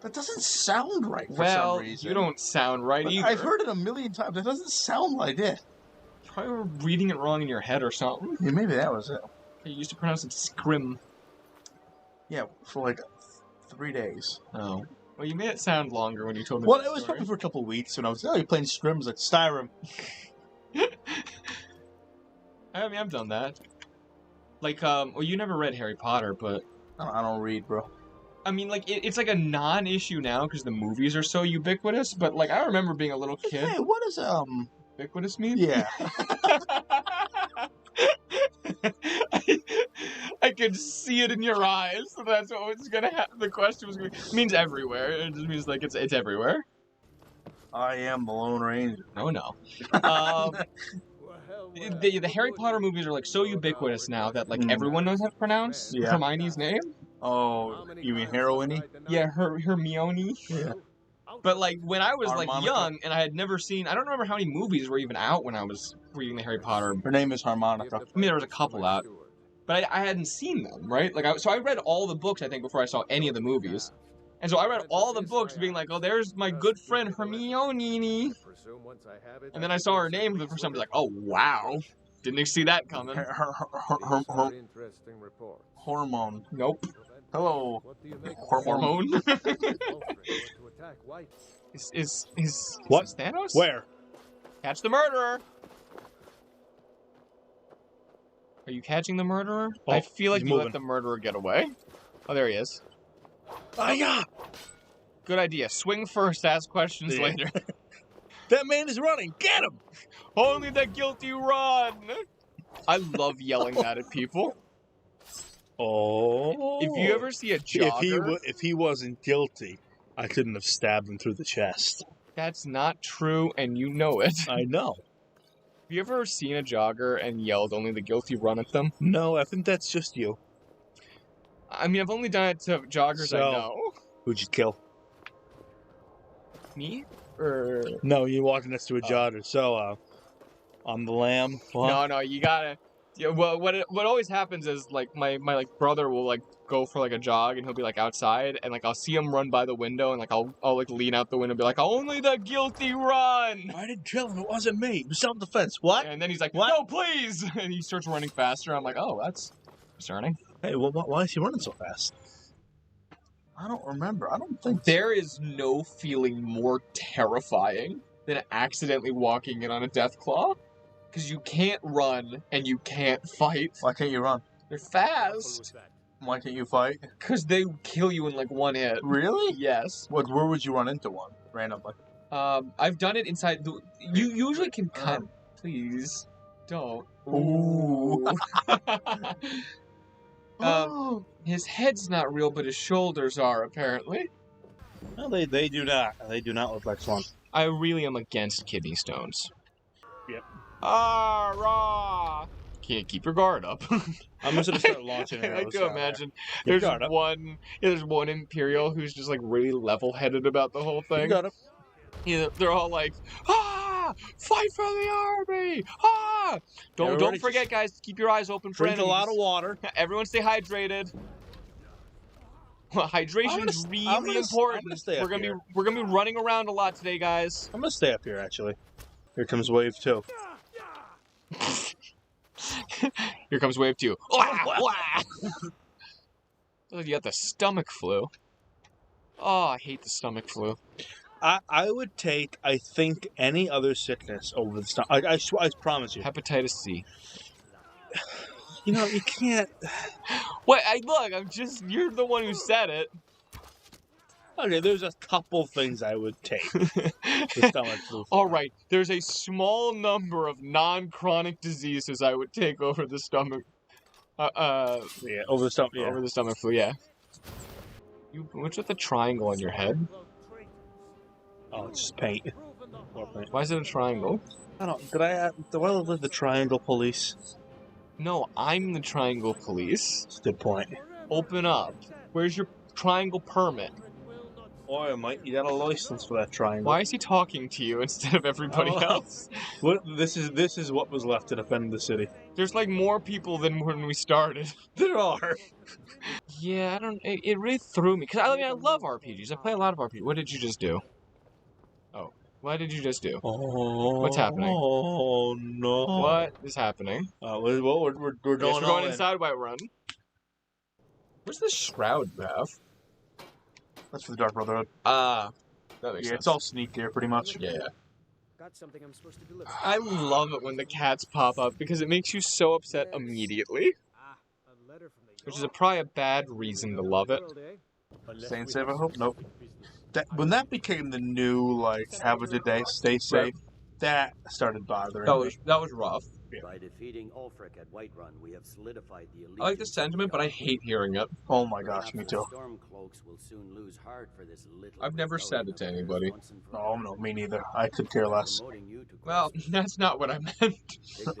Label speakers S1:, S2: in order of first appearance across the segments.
S1: That doesn't sound right for
S2: Well,
S1: some reason.
S2: you don't sound right either.
S1: I've heard it a million times. That doesn't sound like it.
S2: You probably were reading it wrong in your head or something.
S1: Yeah, maybe that was it.
S2: You used to pronounce it scrim.
S1: Yeah, for like 3 days.
S2: Oh. Well, you made it sound longer when you told me
S1: Well,
S2: the
S1: it was
S2: story.
S1: probably for a couple of weeks when I was, you're playing Scrims like Skyrim.
S2: I mean, I've done that. Like, well, you never read Harry Potter, but...
S1: I don't read, bro.
S2: I mean, like, it's like a non-issue now because the movies are so ubiquitous, but, like, I remember being a little kid.
S1: Hey, what is,
S2: Ubiquitous mean?
S1: Yeah.
S2: I could see it in your eyes, so that's what was gonna happen. The question was gonna be, it means everywhere. It just means, like, it's everywhere.
S1: I am the Lone Ranger.
S2: No. The Harry Potter movies are, like, so ubiquitous now that, like, everyone knows how to pronounce Hermione's name.
S1: Oh, you mean Heroine?
S2: Yeah, Hermione.
S1: Yeah.
S2: But, like, when I was, like,
S1: Harmonica.
S2: young, and I had never seen... I don't remember how many movies were even out when I was reading the Harry Potter.
S1: Her name is Harmonica.
S2: I mean, there was a couple out. But I hadn't seen them, right? Like, so I read all the books, I think, before I saw any of the movies. And so I read all the books being like, oh, there's my good friend Hermione. And then I saw her name for the first time. I was like, oh, wow. Didn't see that coming.
S1: Hormone.
S2: Nope.
S1: Hello.
S2: Hormone? Is
S3: What?
S2: Thanos?
S3: Where?
S2: Catch the murderer! Are you catching the murderer?
S3: Oh,
S2: I feel like
S3: he's
S2: you
S3: moving.
S2: let the murderer get away. Oh, there he is.
S3: Yeah.
S2: Good idea. Swing first, ask questions later.
S3: That man is running. Get him!
S2: Only the guilty run! I love yelling that at people.
S3: Oh.
S2: If you ever see a jogger...
S3: If he wasn't guilty, I couldn't have stabbed him through the chest.
S2: That's not true, and you know it.
S3: I know.
S2: Have you ever seen a jogger and yelled only the guilty run at them?
S3: No, I think that's just you.
S2: I mean, I've only done it to joggers I know.
S3: Who'd you kill?
S2: Me? Or...
S3: No, you walked next to a jogger. So, on the lamb. What?
S2: No, you gotta... Yeah, well, what always happens is, like, my like, brother will, like, go for, like, a jog, and he'll be, like, outside, and, like, I'll see him run by the window, and, like, I'll like, lean out the window and be like, only the guilty run!
S3: I didn't kill him. It wasn't me. It was self-defense. What?
S2: And then he's like,
S3: What?
S2: no, please! And he starts running faster. I'm like, oh, that's concerning.
S3: Hey, well, why is he running so fast?
S1: I don't remember. I don't think
S2: There is no feeling more terrifying than accidentally walking in on a death claw. Because you can't run and you can't fight.
S1: Why can't you run?
S2: They're fast.
S1: Why can't you fight?
S2: Because they kill you in like one hit.
S1: Really?
S2: Yes.
S1: Where would you run into one randomly?
S2: I've done it inside the... You usually can cut... Please. Don't.
S1: Ooh.
S2: His head's not real, but his shoulders are, apparently.
S3: No, they do not. They do not look like fun.
S2: I really am against kidney stones.
S3: Yep.
S2: Ah, rah! Can't keep your guard up.
S3: I'm just gonna start launching
S2: I
S3: arrows.
S2: can imagine.
S3: You
S2: There's
S3: got it.
S2: there's one Imperial who's just like really level-headed about the whole
S3: You
S2: thing.
S3: got it.
S2: Yeah, they're all like, ah, fight for the army, ah! Don't
S3: Everybody
S2: forget, guys, keep your eyes open for
S3: Drink a
S2: enemies.
S3: lot of water.
S2: Everyone stay hydrated. Well, hydration is really important.
S3: I'm gonna stay up here.
S2: We're gonna be running around a lot today, guys.
S3: I'm gonna stay up here, actually. Here comes wave 2.
S2: Here comes wave 2. You got the stomach flu. Oh, I hate the stomach flu.
S3: I would take, I think, any other sickness over the stomach. I promise you.
S2: Hepatitis C.
S3: You know, you can't...
S2: Wait, you're the one who said it.
S3: Okay, there's a couple things I would take. The stomach flu.
S2: All right, there's a small number of non-chronic diseases I would take over the stomach.
S3: Yeah, over the stomach. Yeah.
S2: Over the stomach flu, yeah. What's with the triangle on your head?
S3: Oh, it's just paint.
S2: Why is it a triangle?
S3: I don't. Do I live with the triangle police?
S2: No, I'm the triangle police.
S3: That's a good point.
S2: Open up. Where's your triangle permit?
S3: Boy, Mike, you got a license for that triangle.
S2: Why is he talking to you instead of everybody else?
S3: What? This is what was left to defend the city.
S2: There's like more people than when we started.
S3: There are.
S2: Yeah, I don't. It really threw me because I mean I love RPGs. I play a lot of RPGs. What did you just do? Oh, what did you just do?
S3: Oh,
S2: What's happening?
S3: Oh no!
S2: What is happening?
S3: We're
S2: Yes, we're
S3: going
S2: going
S3: in.
S2: inside Whiterun. Where's the shroud you have?
S1: That's for the Dark Brotherhood.
S2: Ah, that makes
S1: Yeah,
S2: sense.
S1: it's all sneak gear, pretty much.
S2: Yeah.
S4: Got something I'm supposed to deliver.
S2: I love it when the cats pop up because it makes you so upset immediately,
S4: Ah, a letter from the
S2: which is probably a bad reason to love it.
S1: Saint save, I hope. Nope. When that became the new, like, have a good day, stay safe, that started bothering me.
S2: That was rough.
S4: By defeating Ulfric at Whiterun, we have solidified the
S2: I like the sentiment, but I hate hearing it.
S1: Oh my gosh, me too.
S4: Stormcloaks will soon lose heart for this little
S2: I've never said it to anybody.
S1: Oh no, me neither. I could care less.
S2: Well, that's not what I meant.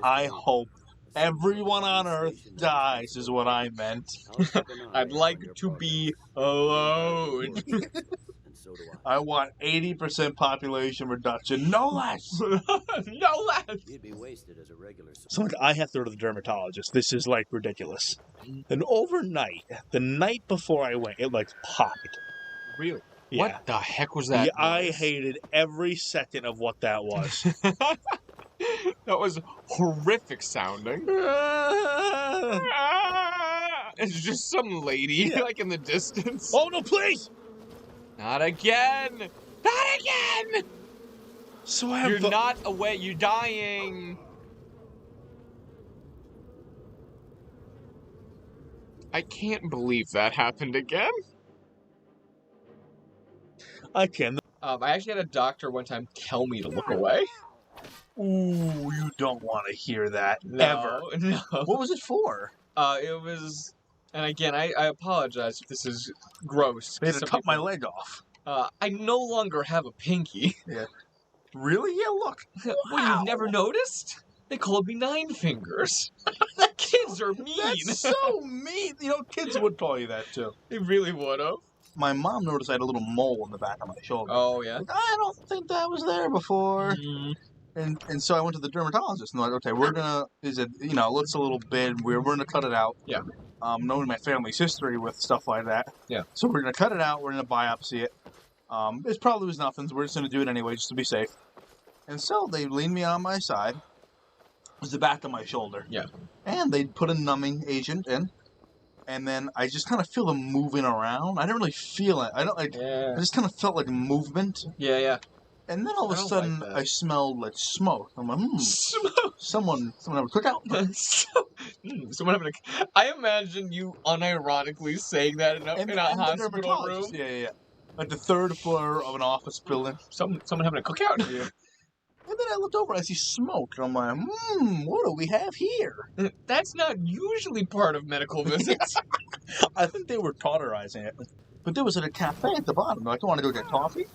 S1: I hope everyone on Earth dies, is what I meant.
S2: I'd like to be alone.
S1: I want 80% population reduction, no less.
S2: No less.
S4: You'd be wasted as a regular.
S3: So like, I have to go to the dermatologist. This is like ridiculous. And overnight, the night before I went, it like popped.
S2: Really?
S3: Yeah.
S2: What the heck was that?
S3: Yeah, I
S2: noise?
S3: hated every second of what that was.
S2: That was horrific sounding. It's just some lady, like in the distance.
S3: Oh no, please!
S2: Not again! Not again!
S3: So I have
S2: You're not away. You're dying. I can't believe that happened again.
S3: I can.
S2: I actually had a doctor one time tell me to look away.
S1: Ooh, you don't want to hear that ever.
S2: No.
S1: What was it for?
S2: It was, and again, I apologize if this is gross.
S1: They had to
S2: Some
S1: cut my
S2: people-
S1: leg off.
S2: I no longer have a pinky.
S1: Really? Yeah, look.
S2: Well,
S1: Wow.
S2: you've never noticed? They called me Nine Fingers. Kids are mean.
S1: That's so mean. You know, kids would call you that too.
S2: They really would have.
S1: My mom noticed I had a little mole on the back of my shoulder.
S2: Oh, yeah?
S1: Like, I don't think that was there before.
S2: Mm.
S1: And so I went to the dermatologist and they're like, okay, we're gonna, looks a little bit weird. We're gonna cut it out.
S2: Yeah.
S1: Knowing my family's history with stuff like that.
S2: Yeah.
S1: So we're gonna cut it out. We're gonna biopsy it. It probably was nothing. So we're just gonna do it anyway, just to be safe. And so they leaned me on my side. It was the back of my shoulder.
S2: Yeah.
S1: And they put a numbing agent in. And then I just kind of feel them moving around. I didn't really feel it. I just kind of felt like movement.
S2: Yeah.
S1: And then all of a
S2: I don't
S1: sudden,
S2: like that.
S1: I smelled like smoke. I'm like,
S2: Smoke.
S1: someone have a cookout.
S2: Someone having a... I imagine you unironically saying that in a
S1: And the
S2: hospital
S1: dermatologist.
S2: room.
S1: Yeah. Like the third floor of an office building.
S2: Someone having a cookout.
S1: Yeah. And then I looked over and I see smoke. And I'm like, what do we have here?
S2: That's not usually part of medical visits.
S1: I think they were cauterizing it. But there was a cafe at the bottom. Like, I want to go get coffee.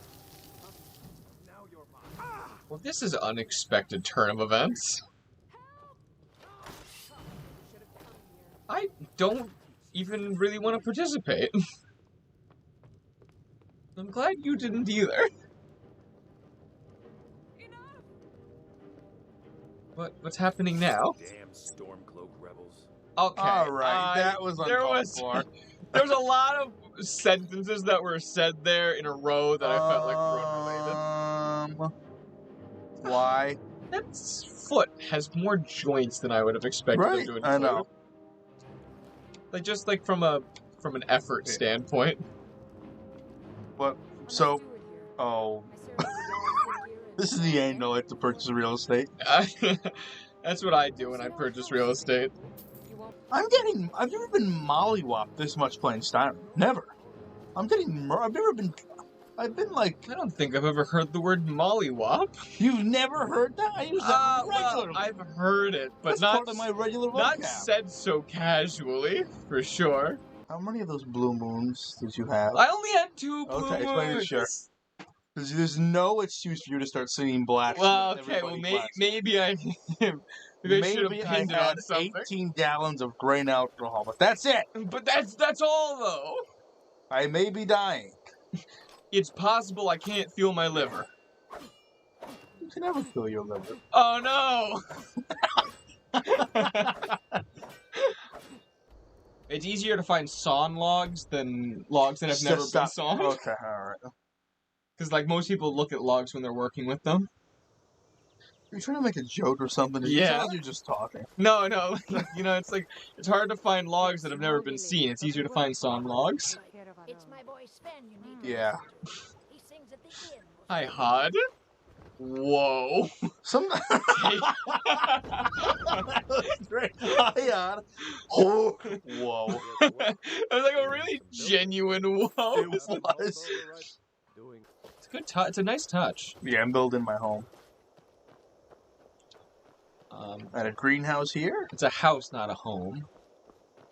S2: Well, this is an unexpected turn of events. I don't even really want to participate. I'm glad you didn't either. What's happening now?
S5: Damn Stormcloak rebels.
S2: Okay.
S1: All right, that was
S2: there
S1: uncalled
S2: was
S1: for.
S2: there was a lot of sentences that were said there in a row that I felt like were unrelated.
S1: Why?
S2: That foot has more joints than I would have expected
S1: Right,
S2: him to include.
S1: I know.
S2: Like just like from an effort standpoint.
S1: But so, this is the end. I like to purchase real estate.
S2: That's what I do when I purchase real estate.
S1: I've never been mollywopped this much playing Skyrim. Never. I've been like,
S2: I don't think I've ever heard the word mollywop.
S1: you've never heard that? I use that regularly.
S2: Well, I've heard it, but
S1: That's
S2: not
S1: part of my regular
S2: not
S1: vocab.
S2: said so casually, for sure.
S1: How many of those blue moons did you have?
S2: I only had 2 blue
S1: Okay, just making
S2: moons.
S1: sure. There's no excuse for you to start singing black.
S2: Well,
S1: shit.
S2: okay, well,
S1: Everybody blacks.
S2: maybe I should have
S1: Maybe I
S2: pinned it on
S1: had
S2: something.
S1: 18 gallons of grain alcohol, but that's it.
S2: But that's all, though.
S1: I may be dying.
S2: It's possible I can't feel my liver.
S1: You can never feel your liver.
S2: Oh, no! It's easier to find sawn logs than logs that have never been sawn.
S1: Okay, alright.
S2: Because, like, most people look at logs when they're working with them.
S1: You're trying to make a joke or something?
S2: Yeah.
S1: You're just talking.
S2: No, it's hard to find logs that have never been seen. It's easier to find sawn logs.
S6: It's my boy Sven you need to
S1: Yeah.
S6: listen to. He sings at the inn.
S2: Hi, Hod. Whoa.
S1: Some. That was great. Hi, on. Oh, whoa.
S2: It was like a really genuine whoa.
S1: It was.
S2: It's a good touch. It's a nice touch.
S1: Yeah, I'm building my home. At a greenhouse here?
S2: It's a house, not a home.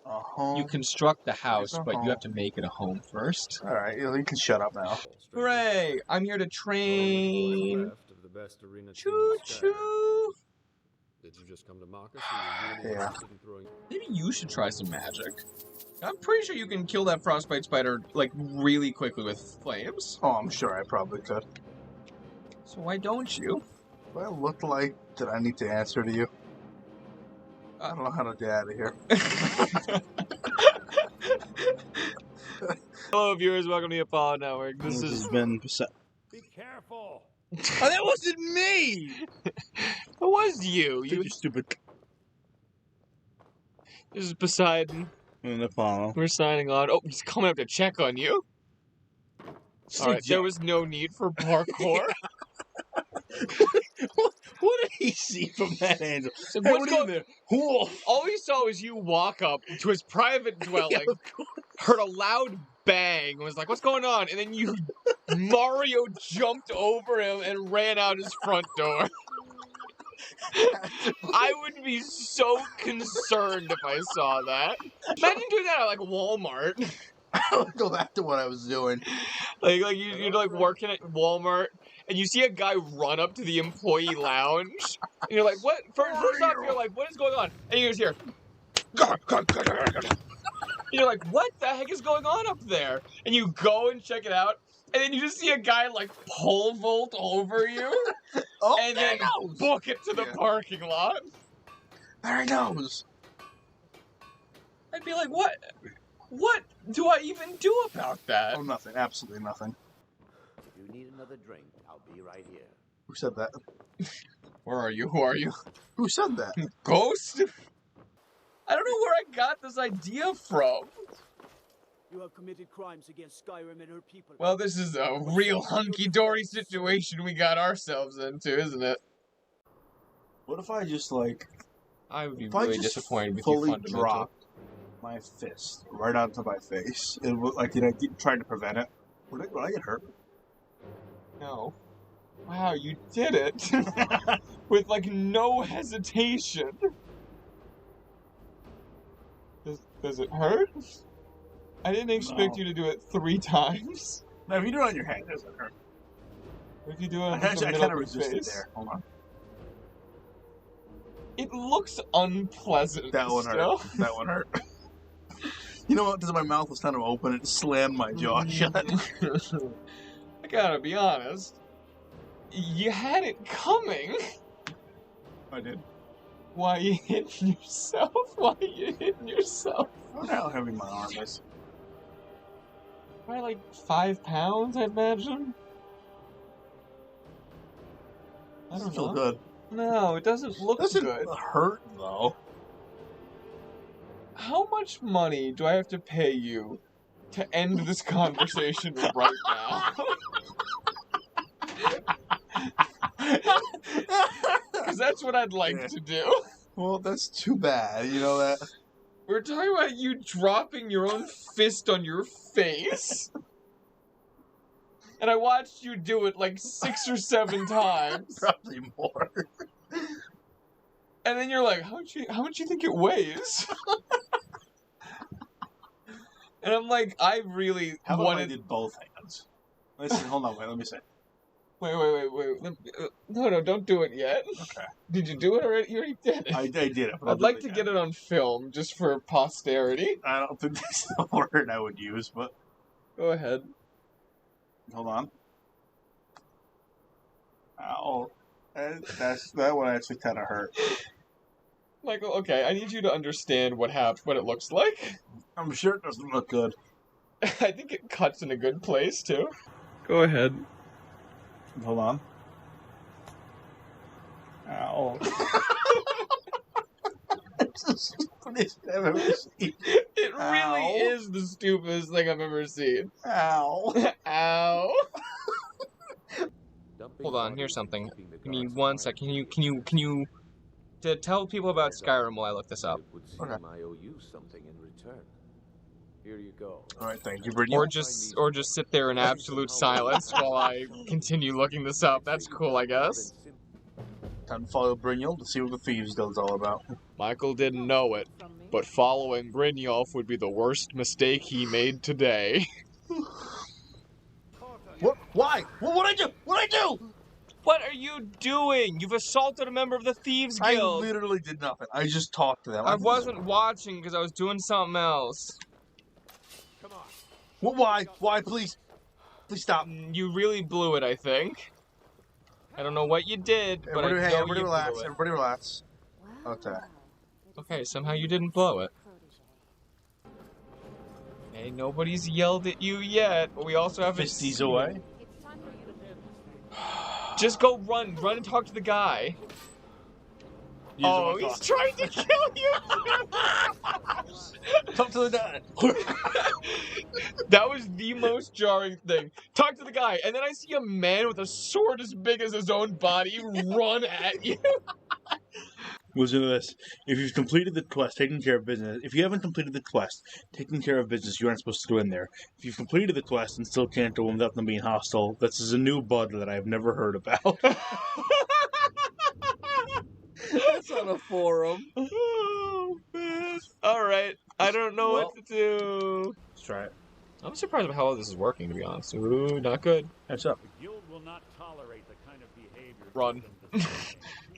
S1: A home.
S2: You construct the house,
S1: It's a
S2: but
S1: home.
S2: you have to make it a home first.
S1: Alright, you can shut up now.
S2: Hooray! I'm here to train. Choo choo.
S5: Did you just come to mock us?
S1: Yeah.
S2: Maybe you should try some magic. I'm pretty sure you can kill that frostbite spider, like, really quickly with flames.
S1: Oh, I'm sure I probably could.
S2: So why don't you?
S1: Do I look like that I need to answer to you? I don't know how to get out of here.
S2: Hello, viewers. Welcome to the Apollo Network.
S1: This has been...
S5: Be careful.
S1: Oh, that wasn't me!
S2: It was you.
S1: You stupid...
S2: This is Poseidon.
S1: And Apollo.
S2: We're signing on. Oh, he's coming up to check on you. Alright, there was no need for parkour.
S1: What did he see from that angle?
S2: So
S1: Hey,
S2: what's
S1: what are you
S2: going-
S1: there? Whoa.
S2: All he saw was you walk up to his private dwelling, heard a loud bang, and was like, what's going on? And then you Mario jumped over him and ran out his front door. I would be so concerned if I saw that. Imagine doing that at, like, Walmart.
S1: Go back to what I was doing.
S2: You're like working at Walmart, and you see a guy run up to the employee lounge, and you're like, what? First off, you're like, what is going on? And you just hear, and you're like, what the heck is going on up there? And you go and check it out, and then you just see a guy, like, pole vault over you,
S1: Oh,
S2: and
S1: there
S2: then
S1: he goes.
S2: book it to the parking lot.
S1: There he goes.
S2: I'd be like, what? What do I even do about that?
S1: Oh, nothing. Absolutely nothing.
S4: If you need another drink, I'll be right here.
S1: Who said that?
S2: Where are you? Who are you?
S1: Who said that?
S2: Ghost? I don't know where I got this idea from.
S7: You have committed crimes against Skyrim and her people.
S2: Well, this is a real hunky-dory situation we got ourselves into, isn't it?
S1: What if I just, like...
S2: I would be
S1: If I
S2: really
S1: just
S2: disappointed with you,
S1: fully
S2: Fundamental.
S1: dropped my fist right onto my face, it would, like, you know, trying to prevent it. Would I get hurt?
S2: No. Wow, you did it. With, like, no hesitation. Does it hurt? I didn't expect you to do it 3 times.
S1: No, if you do it on your head, it doesn't hurt.
S2: If you do it
S1: I
S2: on the
S1: kind
S2: middle
S1: of
S2: of the
S1: resisted
S2: face,
S1: there. Hold on.
S2: it looks unpleasant.
S1: That one
S2: still.
S1: hurt. That one hurt. You know what? Because my mouth was kind of open, it slammed my jaw shut.
S2: I gotta be honest. You had it coming.
S1: I did.
S2: Why you hitting yourself? Why you hitting yourself?
S1: I wonder how heavy my arm is.
S2: Probably like 5 pounds, I imagine. I
S1: Doesn't
S2: don't
S1: feel
S2: know.
S1: good.
S2: No, it doesn't look
S1: Doesn't
S2: good.
S1: hurt though.
S2: How much money do I have to pay you to end this conversation right now? Because that's what I'd like to do.
S1: Well, that's too bad. You know that.
S2: We're talking about you dropping your own fist on your face. And I watched you do it like 6 or 7 times.
S1: Probably more.
S2: And then you're like, how much you think it weighs? And I'm like, I really
S1: How about I
S2: wanted...
S1: did both hands? Listen, hold on, let me see.
S2: Wait. No, don't do it yet.
S1: Okay.
S2: Did you do it already? You already did it.
S1: I did it. But I'll
S2: I'd
S1: do
S2: like to
S1: again.
S2: get it on film, just for posterity.
S1: I don't think that's the word I would use, but
S2: Go ahead.
S1: hold on. Ow. That one actually kind of hurt.
S2: Michael, okay, I need you to understand what it looks like.
S1: I'm sure it doesn't look good.
S2: I think it cuts in a good place, too. Go ahead.
S1: Hold on.
S3: Ow.
S1: It's the stupidest I've ever seen.
S2: It really
S1: Ow.
S2: is the stupidest thing I've ever seen.
S1: Ow.
S2: Ow.
S5: Dumping
S2: Hold on,
S5: bodies
S2: here's
S5: and
S2: something.
S5: keeping the
S2: Give me
S5: guards
S2: 1
S5: quiet.
S2: sec. Can you to tell people about Skyrim while I look this up?
S5: It would seem
S1: Okay.
S5: I owe you something in return. Here you go.
S1: All right, thank you, Brittany.
S2: Or just sit there in absolute silence while I continue looking this up. That's cool, I guess.
S1: Time to follow Brynjolf to see what the Thieves Guild's all about.
S2: Michael didn't know it, but following Brynjolf would be the worst mistake he made today.
S1: What? Why? What'd I do? What'd I do?
S2: What are you doing? You've assaulted a member of the Thieves
S1: I
S2: Guild.
S1: literally did nothing. I just talked to them.
S2: I wasn't watching because I was doing something else.
S5: Come on.
S1: What? Why? Why? Please stop.
S2: You really blew it, I think. I don't know what you did, but
S1: Everybody,
S2: I
S1: hey,
S2: know
S1: everybody
S2: you
S1: relax.
S2: blew it.
S1: Everybody relax. Okay.
S2: Okay, somehow you didn't blow it. Hey, nobody's yelled at you yet, but we also haven't
S1: Fisties
S2: seen
S1: away.
S2: it. Just go run and talk to the guy. Oh, he's trying to kill you!
S1: Talk to the guy.
S2: That was the most jarring thing. Talk to the guy, and then I see a man with a sword as big as his own body run at you.
S3: Listen to this. If you've completed the quest, taking care of business. If you haven't completed the quest, taking care of business, you aren't supposed to go in there. If you've completed the quest and still can't go in without them being hostile, this is a new bug that I've never heard about.
S2: That's on a forum. Oh, man. Alright, I don't know what to do.
S3: Let's try it.
S2: I'm surprised by how well this is working, to be honest. Ooh, not good.
S3: Heads up.
S5: The guild will not tolerate the kind of behavior.
S2: Run.
S5: Too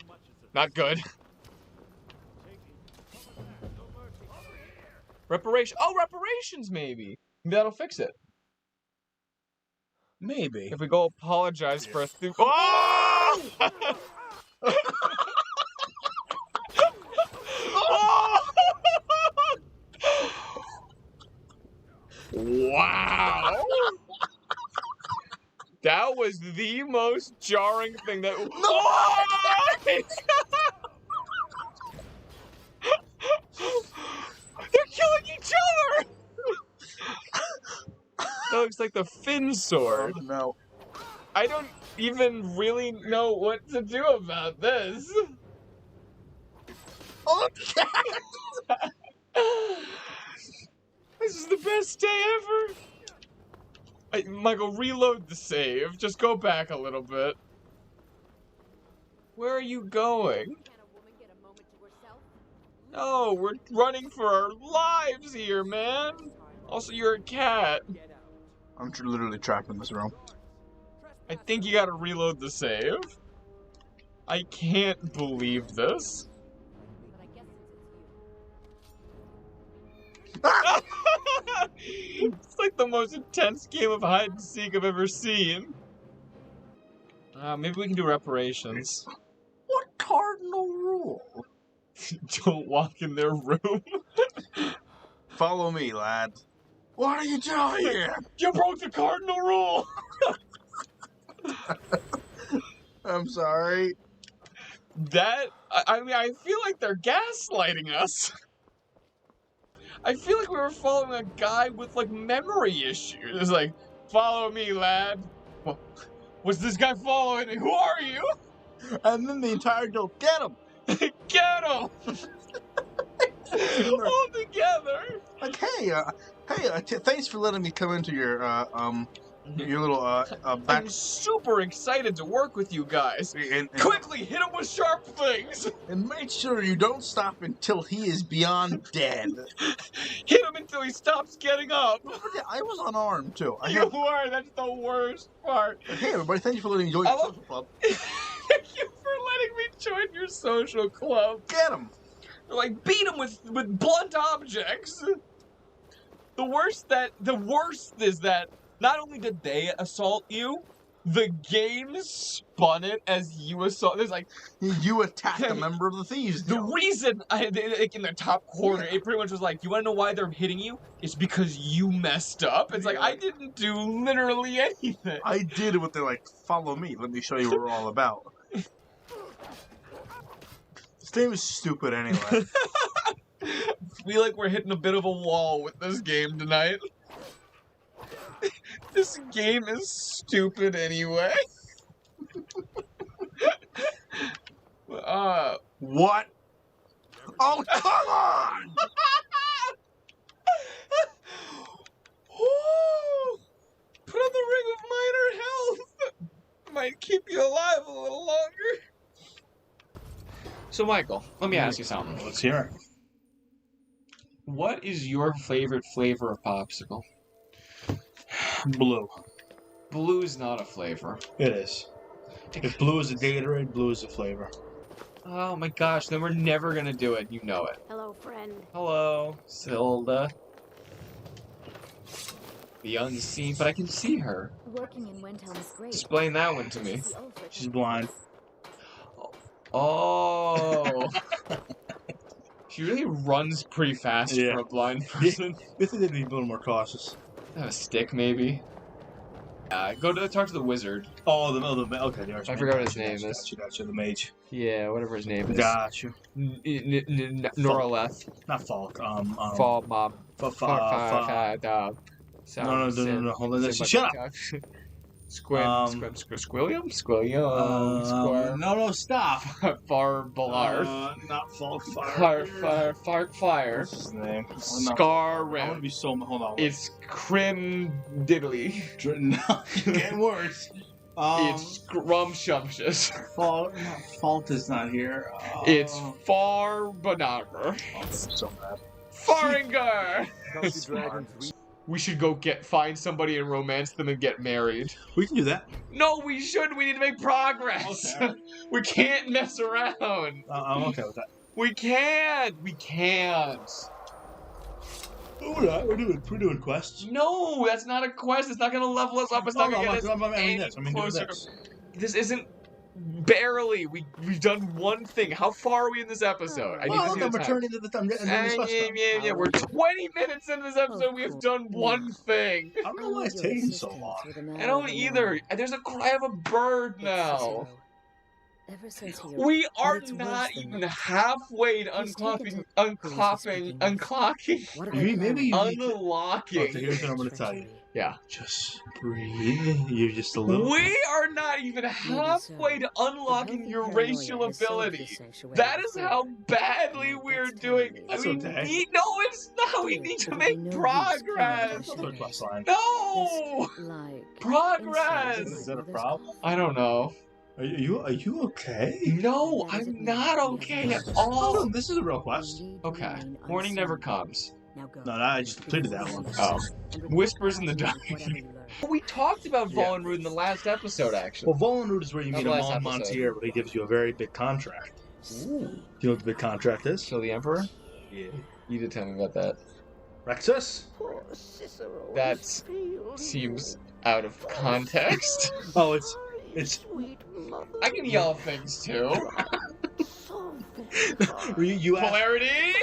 S5: much is
S2: Not good. Reparation. Oh, reparations, maybe. Maybe that'll fix it.
S1: Maybe.
S2: If we go apologize for a Oh! Wow! That was the most jarring thing that. They're killing each other! That looks like the Finn sword.
S1: Oh, no.
S2: I don't even really know what to do about this.
S1: Oh,
S2: This is the best day ever. Michael, reload the save. Just go back a little bit. Where are you going? No, we're running for our lives here, man. Also, you're a cat.
S1: I'm literally trapped in this room.
S2: I think you gotta reload the save. I can't believe this. It's like the most intense game of hide and seek I've ever seen. Maybe we can do reparations.
S1: What cardinal rule?
S2: Don't walk in their room.
S1: Follow me, lad. What are you doing here?
S2: You broke the cardinal rule!
S1: I'm sorry.
S2: I mean, I feel like they're gaslighting us. I feel like we were following a guy with, like, memory issues. It's like, follow me, lad. What's this guy following? Who are you?
S1: And then the entire guild, get him!
S2: Get him! All together!
S1: Like, hey, thanks for letting me come into your little, back...
S2: I'm super excited to work with you guys.
S1: And
S2: Quickly, hit him with sharp things!
S1: and make sure you don't stop until he is beyond dead.
S2: Hit him until he stops getting up!
S1: Yeah, I was unarmed, too.
S2: You are, that's the worst part.
S1: Hey, everybody, thank you for letting me join
S2: I
S1: your
S2: love-
S1: social club.
S2: Thank you for letting me join your social club.
S1: Get him!
S2: Like, beat him with blunt objects. The worst is that not only did they assault you, The game spun it as you assault. There's like
S1: You attacked a member of the Thieves
S2: the
S1: Guild.
S2: reason like in the top corner, it pretty much was like, you want to know why they're hitting you? It's because you messed up. It's like I didn't do literally anything.
S1: I did what they're like. Follow me. Let me show you what we're all about. This game is stupid anyway.
S2: I feel like we're hitting a bit of a wall with this game tonight. This game is stupid anyway.
S1: What? Oh, come on!
S2: Ooh, put on the ring of minor health. Might keep you alive a little longer. So, Michael, let me ask you something.
S3: Let's hear it.
S2: What is your favorite flavor of popsicle?
S3: Blue.
S2: Blue's not a flavor.
S3: It is. If blue is a Gatorade, blue is a flavor.
S2: Oh my gosh, then we're never gonna do it. You know it.
S6: Hello, friend.
S2: Hello, Silda. The unseen, but I can see her.
S6: Working in Windhelm is great.
S2: Explain that one to me.
S3: She's blind.
S2: Oh. She really runs pretty fast for a blind person.
S3: You think they'd be a little more cautious.
S2: Have a stick, maybe. Go to talk to the wizard.
S3: Oh, okay. The
S2: I forgot what his name is.
S3: Gotcha, the mage.
S2: Yeah, whatever his name is.
S3: Gotcha.
S2: Noraleth.
S3: Not Falk.
S2: Fall mob.
S3: No. Hold on. Shut up.
S2: Squilliam?
S3: No, stop.
S2: Farbalar.
S3: Not Falk.
S2: Fire.
S3: What's his name? I want
S2: Skyrim.
S3: to be so. Hold on.
S2: It's Crim Diddly.
S3: No, getting worse.
S2: It's Grumshumptious.
S3: Fault is not here.
S2: It's Farbanagar.
S3: Oh, that's so bad.
S2: Faringer!
S5: Dragon 3.
S2: We should go find somebody and romance them and get married.
S3: We can do that.
S2: No, we shouldn't. We need to make progress.
S3: Okay.
S2: We can't mess around.
S3: I'm okay with that.
S2: We can't.
S3: We're doing quests.
S2: No, that's not a quest. It's not going to level us up. It's not going to get us any closer. This isn't barely. We've done one thing. How far are we in this episode? I need to see the time.
S3: Turning to the time.
S2: Yeah. We're 20 minutes into this episode. We have done one thing.
S3: I don't know why it's taking so long.
S2: I don't either. There's I have a bird now.
S6: Ever since he
S2: We are
S6: it's
S2: not
S6: worse than
S2: even
S6: that.
S2: halfway unclocking, unlocking.
S3: Okay, here's what I'm going to tell you.
S2: Yeah.
S3: Just breathe. You're just a little.
S2: We are not even halfway to unlocking your racial ability. That is how badly we're doing.
S3: That's
S2: No, it's not. We need to make progress. No! Progress!
S3: Is that a problem?
S2: I don't know.
S3: Are you okay?
S2: No, I'm not okay at all.
S3: This is a real quest.
S2: Okay. Morning never comes.
S3: No, I just completed that one.
S2: Oh. Whispers in the dark. We talked about Vollenroot in the last episode, actually.
S3: Well, Vollenroot is where you meet a
S2: last
S3: Mon
S2: episode.
S3: Montier, but he gives you a very big contract.
S2: Ooh.
S3: Do you know what the big contract is?
S2: So the Emperor?
S3: Yeah.
S2: You did tell me about that.
S3: Rexus?
S2: That seems out of context.
S3: Oh, it's.
S2: I can yell things too.
S3: you asked.
S2: Polarity!